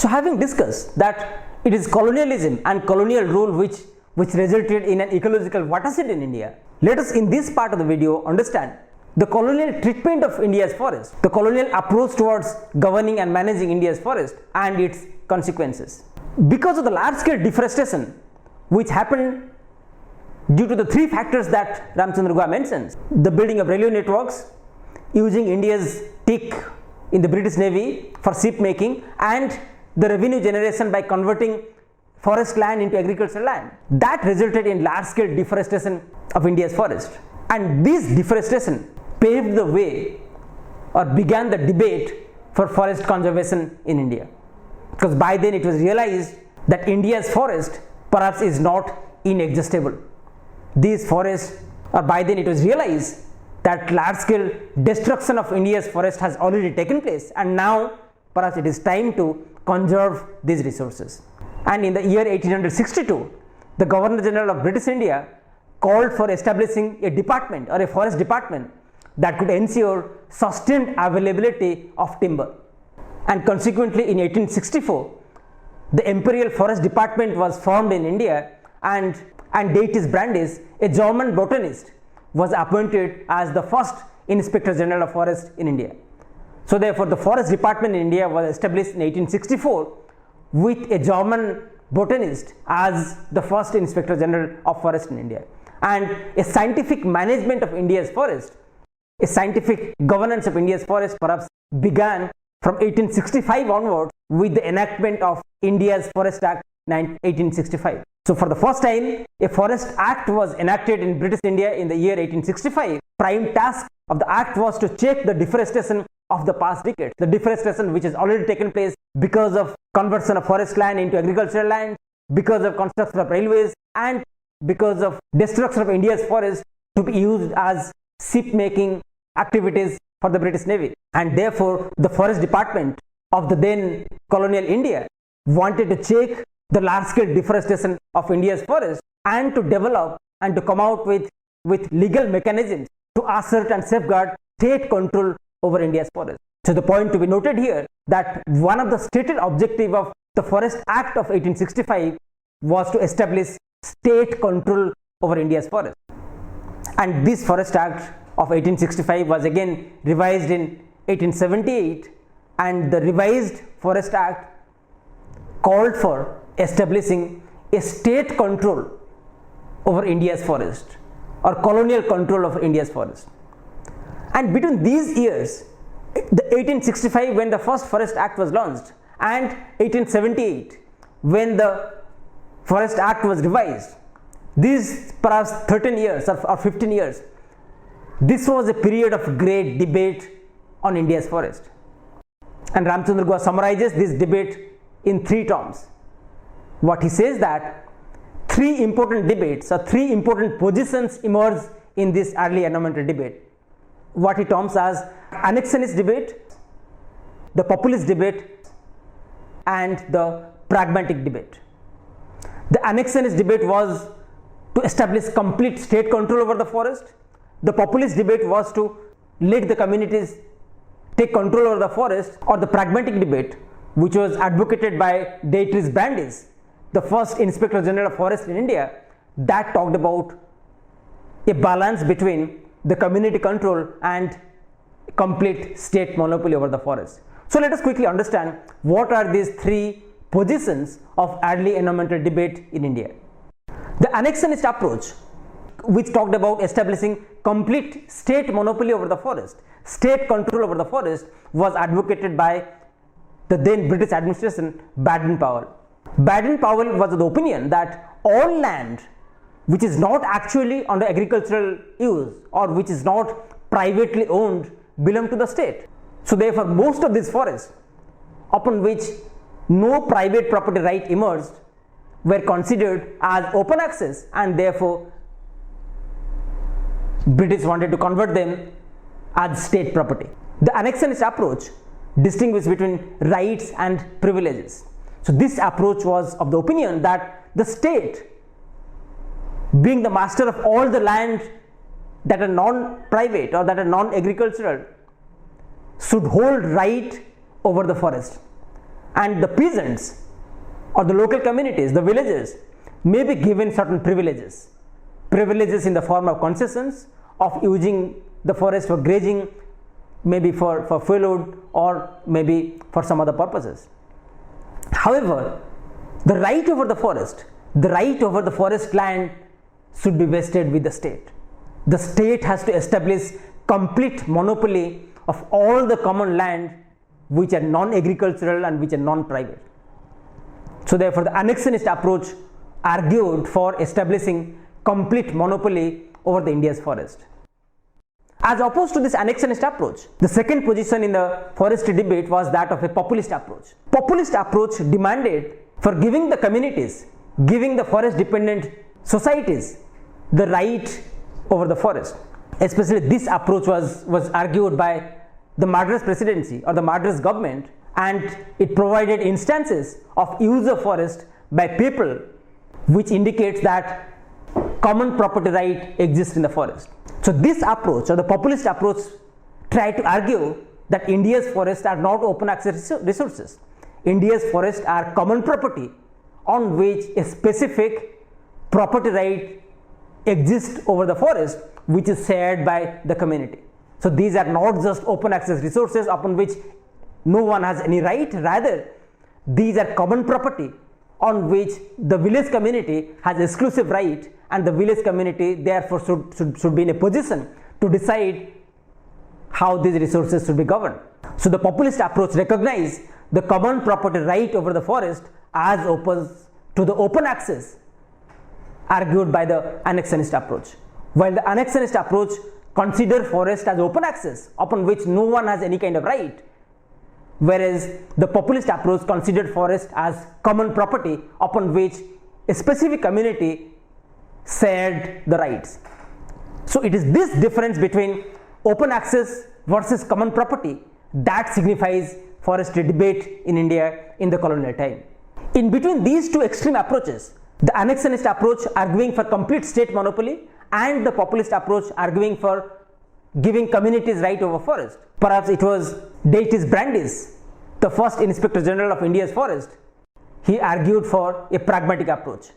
So having discussed that it is colonialism and colonial rule which resulted in an ecological watershed in India, let us in this part of the video understand the colonial treatment of India's forest, the colonial approach towards governing and managing India's forest and its consequences. Because of the large-scale deforestation which happened due to the three factors that Ramchandra Guha mentions, the building of railway networks, using India's teak in the British Navy for ship making, and the revenue generation by converting forest land into agricultural land, that resulted in large-scale deforestation of India's forest. And this deforestation paved the way or began the debate for forest conservation in India, because by then it was realized that India's forest perhaps is not inexhaustible. These forests, or by then it was realized that large-scale destruction of India's forest has already taken place, and now perhaps it is time to conserve these resources. And in the year 1862, the Governor General of British India called for establishing a department or a forest department that could ensure sustained availability of timber. And consequently, in 1864, the Imperial Forest Department was formed in India, and Deitis Brandes, a German botanist, was appointed as the first Inspector General of Forest in India. So therefore, the Forest Department in India was established in 1864 with a German botanist as the first Inspector General of Forest in India. And a scientific management of India's forest, a scientific governance of India's forest perhaps began from 1865 onwards with the enactment of India's Forest Act 1865. So for the first time, a Forest Act was enacted in British India in the year 1865. Prime task of the act was to check the deforestation of the past decades, the deforestation which has already taken place because of conversion of forest land into agricultural land, because of construction of railways, and because of destruction of India's forest to be used as ship making activities for the British Navy. And therefore, the Forest Department of the then colonial India wanted to check the large-scale deforestation of India's forest and to develop and to come out with legal mechanisms to assert and safeguard state control over India's forest. So the point to be noted here that one of the stated objectives of the Forest Act of 1865 was to establish state control over India's forest. And this Forest Act of 1865 was again revised in 1878, and the revised Forest Act called for establishing a state control over India's forest or colonial control over India's forest. And between these years, the 1865 when the first Forest Act was launched and 1878 when the Forest Act was revised, these perhaps 13 years or 15 years, this was a period of great debate on India's forest. And Ramchandra Guha summarizes this debate in three terms. What he says that three important debates or three important positions emerge in this early environmental debate. What he terms as annexionist debate, the populist debate, and the pragmatic debate. The annexionist debate was to establish complete state control over the forest. The populist debate was to let the communities take control over the forest, or the pragmatic debate, which was advocated by Deitis Brandes, the first Inspector General of Forest in India, that talked about a balance between the community control and complete state monopoly over the forest. So let us quickly understand what are these three positions of early environmental debate in India. The annexionist approach, which talked about establishing complete state monopoly over the forest, state control over the forest, was advocated by the then British administration, Baden-Powell. Baden-Powell was of the opinion that all land which is not actually under agricultural use or which is not privately owned belong to the state. So therefore, most of these forests upon which no private property right emerged were considered as open access, and therefore British wanted to convert them as state property. The annexionist approach distinguished between rights and privileges. So this approach was of the opinion that the state, being the master of all the land that are non-private or that are non-agricultural, should hold right over the forest. and the peasants or the local communities, the villages, may be given certain privileges in the form of concessions of using the forest for grazing, maybe for fuelwood, or maybe for some other purposes. However, the right over the forest land should be vested with the state. The state has to establish complete monopoly of all the common land which are non-agricultural and which are non-private. So therefore, the annexionist approach argued for establishing complete monopoly over the India's forest. As opposed to this annexionist approach, the second position in the forestry debate was that of a populist approach. Populist approach demanded for giving the communities, giving the forest dependent societies the right over the forest. Especially this approach was argued by the Madras presidency or the Madras government, and it provided instances of use of forest by people which indicates that common property right exists in the forest. So this approach, or the populist approach, tried to argue that India's forests are not open access resources. India's forests are common property on which a specific property right exists over the forest, which is shared by the community. So these are not just open access resources upon which no one has any right, rather these are common property on which the village community has exclusive right, and the village community therefore should be in a position to decide how these resources should be governed. So the populist approach recognizes the common property right over the forest as opposed to the open access argued by the annexionist approach. While the annexionist approach considers forest as open access upon which no one has any kind of right, whereas the populist approach considered forest as common property upon which a specific community shared the rights. So it is this difference between open access versus common property that signifies forestry debate in India in the colonial time. In between these two extreme approaches, the annexionist approach arguing for complete state monopoly and the populist approach arguing for giving communities right over forest. Perhaps it was Deitis Brandis, the first Inspector General of India's forest. He argued for a pragmatic approach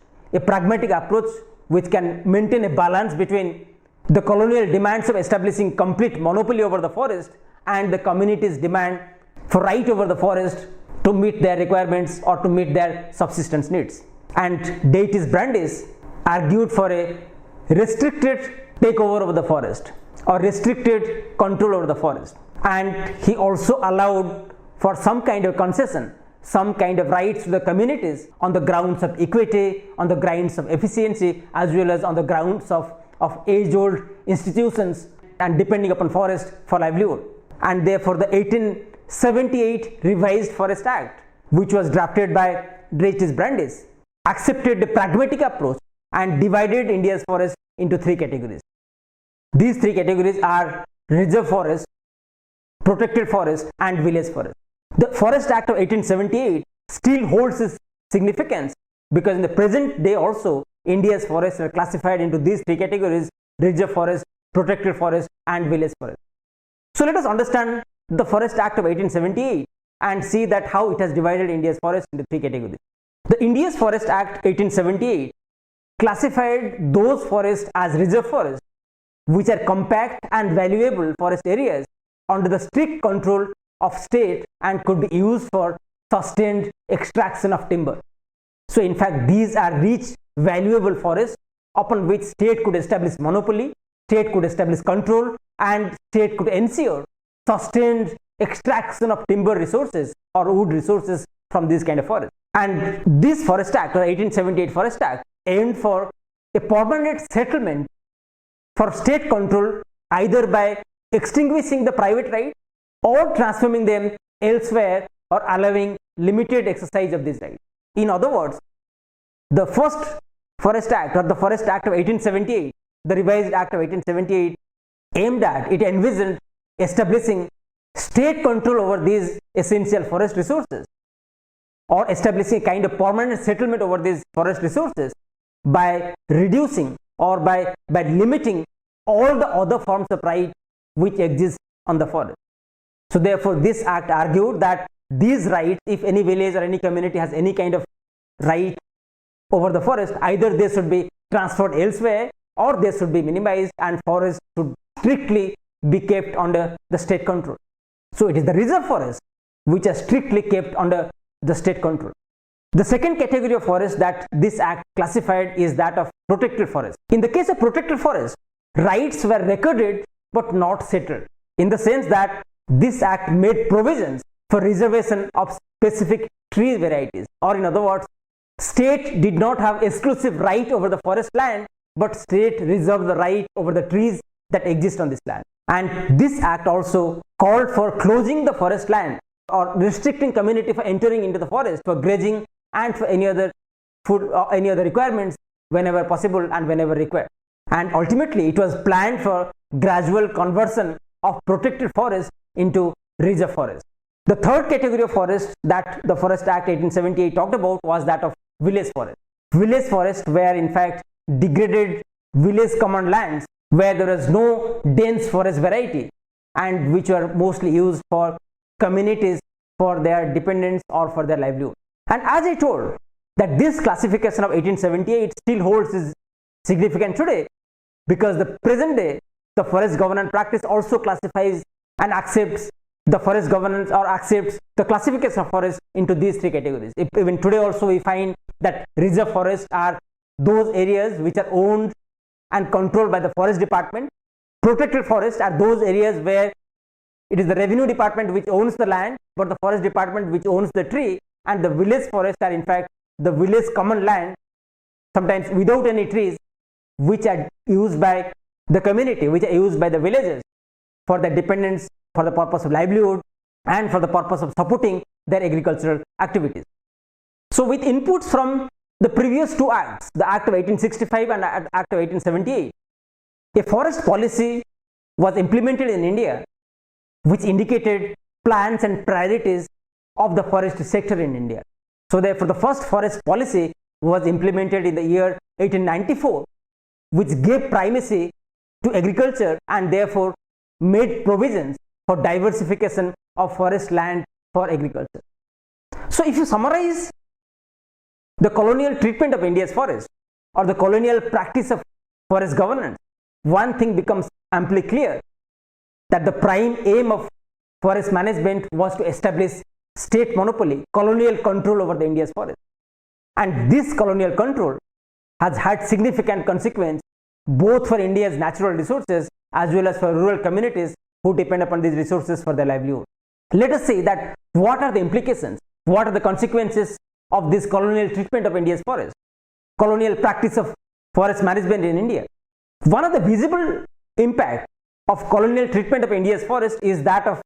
which can maintain a balance between the colonial demands of establishing complete monopoly over the forest and the community's demand for right over the forest to meet their requirements or to meet their subsistence needs. And Deitis Brandis argued for a restricted takeover over the forest or restricted control over the forest, and he also allowed for some kind of concession, some kind of rights to the communities on the grounds of equity, on the grounds of efficiency, as well as on the grounds of age-old institutions and depending upon forest for livelihood. And therefore the 1878 revised Forest Act, which was drafted by Deitis Brandis, accepted the pragmatic approach and divided India's forest into three categories. These three categories are reserve forest, protected forest, and village forest. The Forest Act of 1878 still holds its significance because in the present day also India's forests are classified into these three categories: reserve forest, protected forest, and village forest. So let us understand the Forest Act of 1878 and see that how it has divided India's forest into three categories. The India's Forest Act 1878 classified those forests as reserve forests, which are compact and valuable forest areas under the strict control of state and could be used for sustained extraction of timber. So in fact these are rich, valuable forests upon which state could establish monopoly, state could establish control, and state could ensure sustained extraction of timber resources or wood resources from these kind of forests. And this Forest Act, or 1878 Forest Act, aimed for a permanent settlement for state control either by extinguishing the private right or transforming them elsewhere or allowing limited exercise of these rights. In other words, the first Forest Act, or the Forest Act of 1878, the revised Act of 1878, aimed at, it envisioned establishing state control over these essential forest resources or establishing a kind of permanent settlement over these forest resources by reducing or by limiting all the other forms of right which exist on the forest. So therefore this act argued that these rights, if any village or any community has any kind of right over the forest, either they should be transferred elsewhere or they should be minimized, and forests should strictly be kept under the state control. So it is the reserve forests which are strictly kept under the state control. The second category of forest that this act classified is that of protected forest. In the case of protected forest, rights were recorded but not settled, in the sense that this act made provisions for reservation of specific tree varieties, or in other words, state did not have exclusive right over the forest land, but state reserved the right over the trees that exist on this land. And this act also called for closing the forest land or restricting community for entering into the forest for grazing and for any other food or any other requirements whenever possible and whenever required. And ultimately it was planned for gradual conversion of protected forest into reserve forest. The third category of forest that the Forest Act 1878 talked about was that of village forest. Village forest were in fact degraded village common lands where there was no dense forest variety and which were mostly used for communities for their dependence or for their livelihood. And as I told, that this classification of 1878 still holds is significant today, because the present day the forest governance practice also classifies and accepts the forest governance or accepts the classification of forest into these three categories. Even today also we find that reserve forests are those areas which are owned and controlled by the forest department. Protected forests are those areas where it is the revenue department which owns the land, but the forest department which owns the tree. And the village forests are in fact the village common land, sometimes without any trees, which are used by the community, which are used by the villagers for their dependence, for the purpose of livelihood and for the purpose of supporting their agricultural activities. So with inputs from the previous two acts, the Act of 1865 and Act of 1878, a forest policy was implemented in India which indicated plans and priorities of the forest sector in India. So therefore the first forest policy was implemented in the year 1894, which gave primacy to agriculture and therefore made provisions for diversification of forest land for agriculture. So if you summarize the colonial treatment of India's forest or the colonial practice of forest governance, one thing becomes amply clear, that the prime aim of forest management was to establish state monopoly, colonial control over the India's forest. And this colonial control has had significant consequence both for India's natural resources as well as for rural communities who depend upon these resources for their livelihood. Let us say that what are the implications, what are the consequences of this colonial treatment of India's forest, colonial practice of forest management in India. One of the visible impact of colonial treatment of India's forest is that of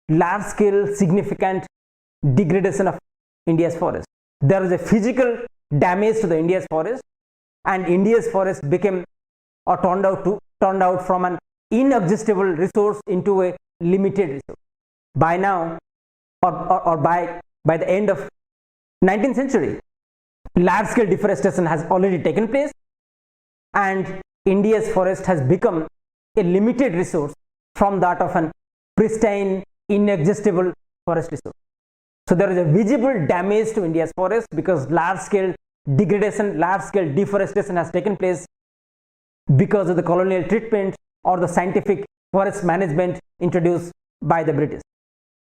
large scale significant degradation of India's forest. There was a physical damage to the India's forest, and India's forest became or turned out from an inexhaustible resource into a limited resource. By now or by the end of 19th century, large scale deforestation has already taken place and India's forest has become a limited resource from that of an pristine, inexhaustible forest resource. So there is a visible damage to India's forest because large scale degradation, large scale deforestation has taken place because of the colonial treatment or the scientific forest management introduced by the British.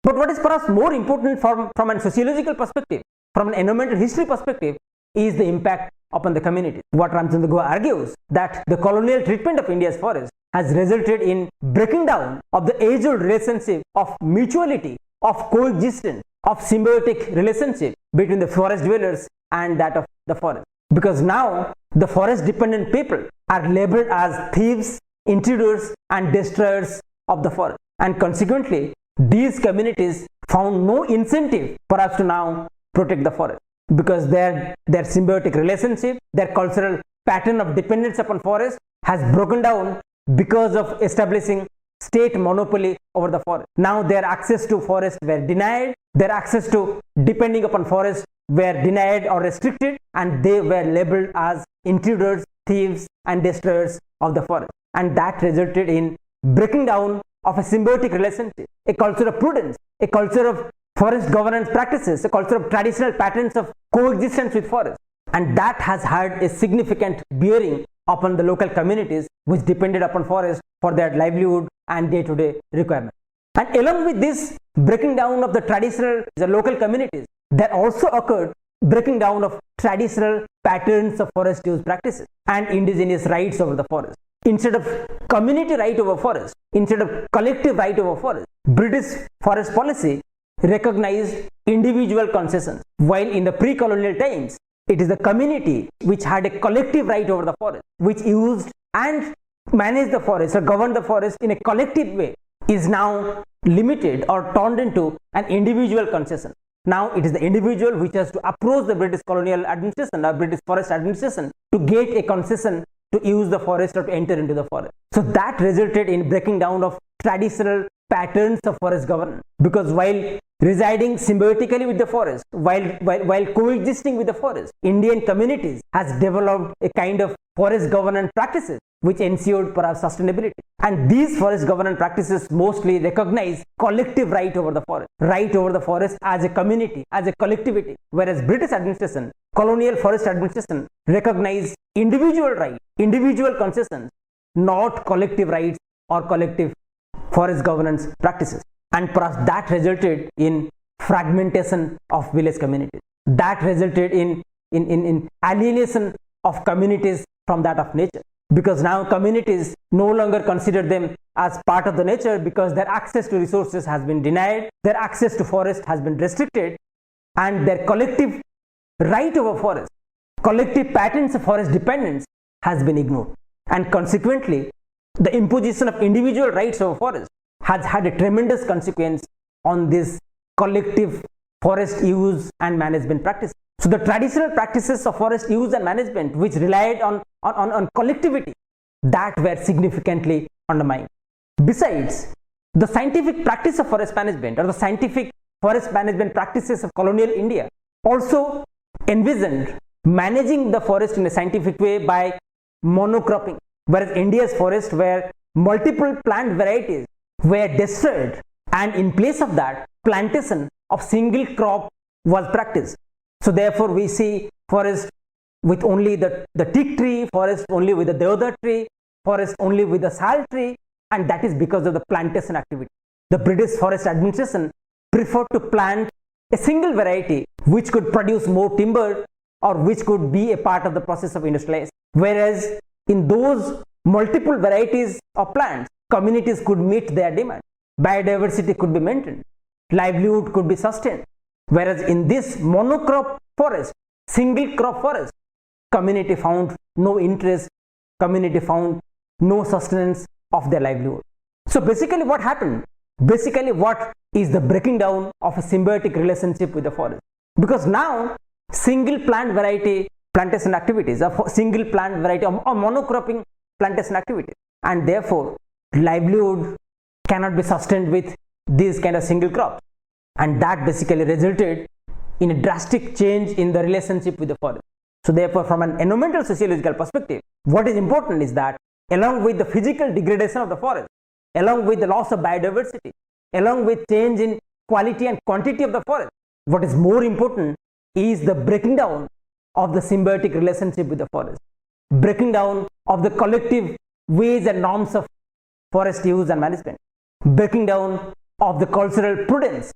But what is perhaps more important from a sociological perspective, from an environmental history perspective, is the impact upon the community. What Ramchandra Guha argues, that the colonial treatment of India's forest has resulted in breaking down of the age-old relationship of mutuality, of coexistence, of symbiotic relationship between the forest dwellers and that of the forest. Because now the forest dependent people are labeled as thieves, intruders and destroyers of the forest, and consequently these communities found no incentive perhaps to now protect the forest, because their symbiotic relationship, their cultural pattern of dependence upon forest has broken down because of establishing state monopoly over the forest. Now their access to forest were denied, their access to depending upon forest were denied or restricted, and they were labeled as intruders, thieves and destroyers of the forest. And that resulted in breaking down of a symbiotic relationship, a culture of prudence, a culture of forest governance practices, a culture of traditional patterns of coexistence with forest, and that has had a significant bearing upon the local communities which depended upon forest for their livelihood and day-to-day requirements. And along with this breaking down of the local communities, there also occurred breaking down of traditional patterns of forest use practices and indigenous rights over the forest. Instead of community right over forest, instead of collective right over forest, British forest policy recognized individual concessions, while in the pre-colonial times, it is the community which had a collective right over the forest, which used and managed the forest or governed the forest in a collective way, is now limited or turned into an individual concession. Now it is the individual which has to approach the British colonial administration or British forest administration to get a concession to use the forest or to enter into the forest. So that resulted in breaking down of traditional patterns of forest governance, because while residing symbiotically with the forest, while coexisting with the forest, Indian communities has developed a kind of forest governance practices which ensured perhaps sustainability. And these forest governance practices mostly recognize collective right over the forest as a community, as a collectivity, whereas British administration, colonial forest administration, recognized individual right, individual concessions, not collective rights or collective forest governance practices. And perhaps that resulted in fragmentation of village communities. That resulted in alienation of communities from that of nature, because now communities no longer consider them as part of the nature, because their access to resources has been denied, their access to forest has been restricted, and their collective right over forest, collective patterns of forest dependence has been ignored. And consequently, the imposition of individual rights over forest has had a tremendous consequence on this collective forest use and management practice. So the traditional practices of forest use and management, which relied on collectivity, that were significantly undermined. Besides, the scientific practice of forest management or the scientific forest management practices of colonial India also envisioned managing the forest in a scientific way by monocropping, whereas India's forests were multiple plant varieties were destroyed, and in place of that, plantation of single crop was practiced. So therefore we see forest with only the teak tree, forest only with the deodar tree, forest only with the sal tree, and that is because of the plantation activity. The British forest administration preferred to plant a single variety which could produce more timber or which could be a part of the process of industrialization, whereas in those multiple varieties of plants, communities could meet their demand, biodiversity could be maintained, livelihood could be sustained, whereas in this monocrop forest, single crop forest, community found no interest, community found no sustenance of their livelihood. So basically what happened? Basically what is the breaking down of a symbiotic relationship with the forest? Because now single plant variety plantation activities, a single plant variety or monocropping plantation activities, and therefore livelihood cannot be sustained with these kind of single crops, and that basically resulted in a drastic change in the relationship with the forest. So therefore, from an environmental sociological perspective, what is important is that along with the physical degradation of the forest, along with the loss of biodiversity, along with change in quality and quantity of the forest, what is more important is the breaking down of the symbiotic relationship with the forest, breaking down of the collective ways and norms of forest use and management, breaking down of the cultural prudence,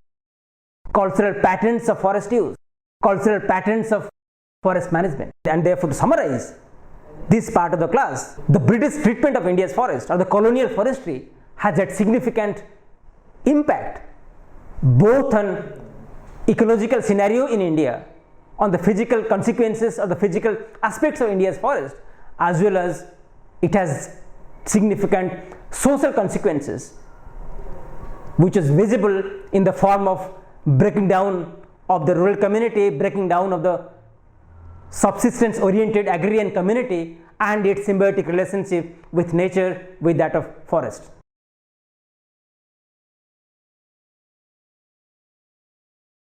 cultural patterns of forest use, cultural patterns of forest management. And therefore, to summarize this part of the class, the British treatment of India's forest or the colonial forestry has had significant impact both on ecological scenario in India, on the physical consequences or the physical aspects of India's forest, as well as it has significant social consequences, which is visible in the form of breaking down of the rural community, breaking down of the subsistence oriented agrarian community and its symbiotic relationship with nature, with that of forest.